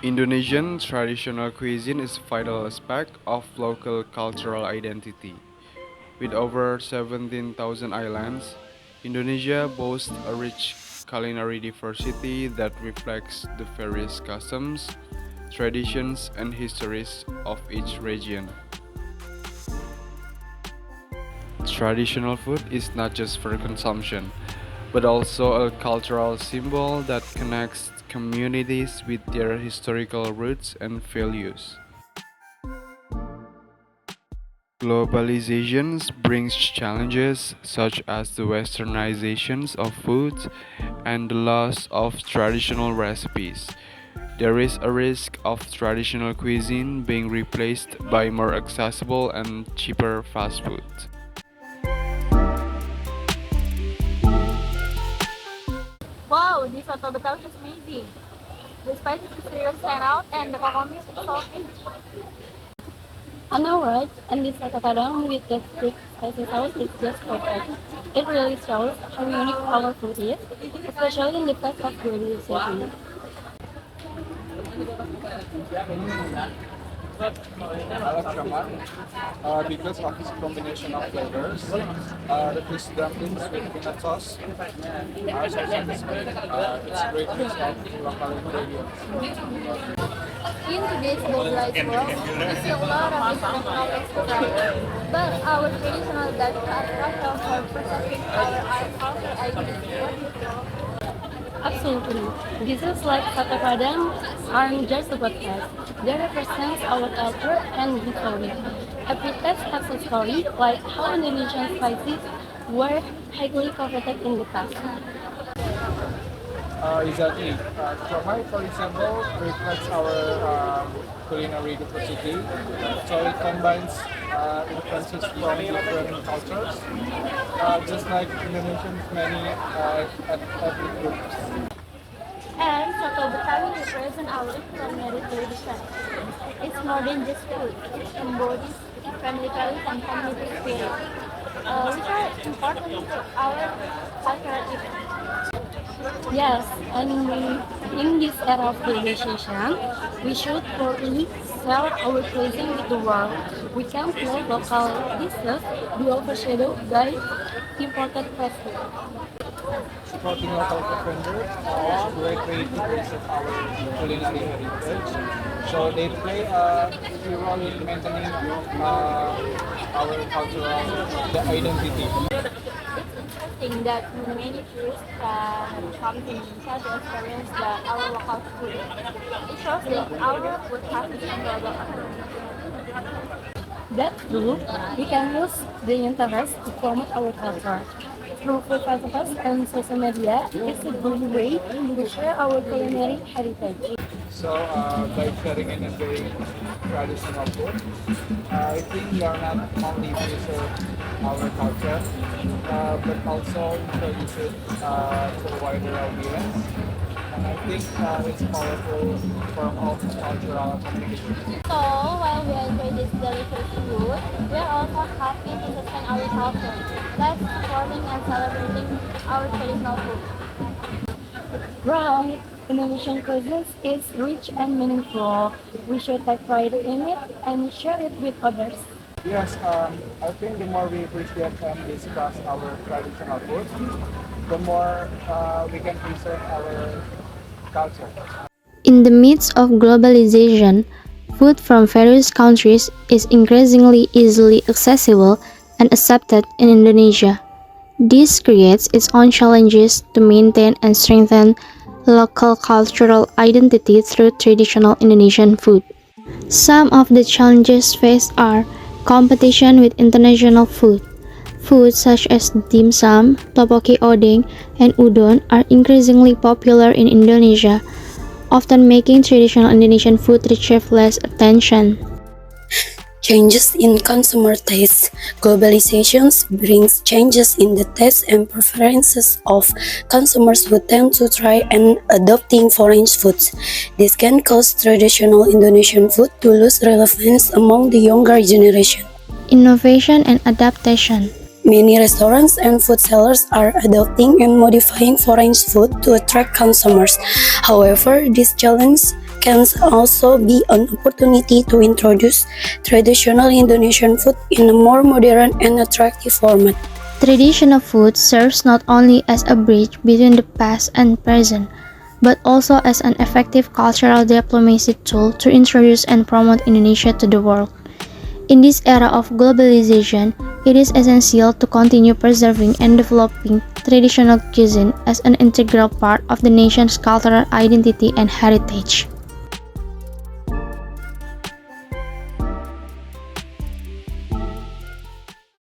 Indonesian traditional cuisine is a vital aspect of local cultural identity. With over 17,000 islands, Indonesia boasts a rich culinary diversity that reflects the various customs, traditions, and histories of each region. Traditional food is not just for consumption, but also a cultural symbol that connects communities with their historical roots and values. Globalization brings challenges such as the westernizations of foods and the loss of traditional recipes. There is a risk of traditional cuisine being replaced by more accessible and cheaper fast food. Wow, this soto Betawi is amazing. The spices is really stand out and the kokomis is salty. I know, right? And this soto kadang with the thick spicy sauce is just perfect. It really shows how unique our food is, especially in the face of globalization. I like shaman because of its combination of flavors. The fish dumplings with peanut sauce are so satisfying. It's a great mix of local ingredients. In today's globalized world, we see a lot of international ways to try, but our traditional dishes are crucial for protecting our art culture identity. What do you think? Absolutely. Dishes like Sate Padang aren't just about taste. They represent our culture and history. Every taste has a story, like how Indonesian spices were highly coveted in the past. Exactly. Tromai, for example, reflects our culinary diversity. So it combines influences from different cultures, just like Indonesians many ethnic groups. And Soto Betawi represents our culinary tradition. It's more than just food. It embodies family values and community spirit, which are important to our cultural events. Yes, and in this era of globalization, we should proudly share our cuisine with the world. We can't let local dishes be overshadowed by imported fast food. Supporting local vendors is a great way to preserve our culinary heritage. So they play a key role in maintaining our cultural identity. It's interesting that many tourists can come to Indonesia to experience our local food. It shows that our food has become global. That's true. We can use the internet to promote our culture. Through food festivals and social media, it's a good way to share our culinary heritage. So by sharing and enjoying traditional food, I think we are not only preserve our culture, but also introduce it to a wider audience. And I think it's powerful form of cultural communication. So, while we enjoy this delicious food, we are also happy to sustain our culture. Let's supporting and celebrating our traditional food. Right. Indonesian cuisine is rich and meaningful. We should take pride in it and share it with others. Yes, I think the more we appreciate and discuss our traditional food, the more we can preserve our culture. In the midst of globalization, food from various countries is increasingly easily accessible and accepted in Indonesia. This creates its own challenges to maintain and strengthen local cultural identity through traditional Indonesian food. Some of the challenges faced are competition with international food. Foods such as dim sum, topoki odeng, and udon are increasingly popular in Indonesia, often making traditional Indonesian food receive less attention. Changes in consumer tastes. Globalization brings changes in the tastes and preferences of consumers who tend to try and adopting foreign foods. This can cause traditional Indonesian food to lose relevance among the younger generation. Innovation and adaptation. Many restaurants and food sellers are adopting and modifying foreign food to attract consumers. However, this challenge can also be an opportunity to introduce traditional Indonesian food in a more modern and attractive format. Traditional food serves not only as a bridge between the past and present, but also as an effective cultural diplomacy tool to introduce and promote Indonesia to the world. In this era of globalization, it is essential to continue preserving and developing traditional cuisine as an integral part of the nation's cultural identity and heritage.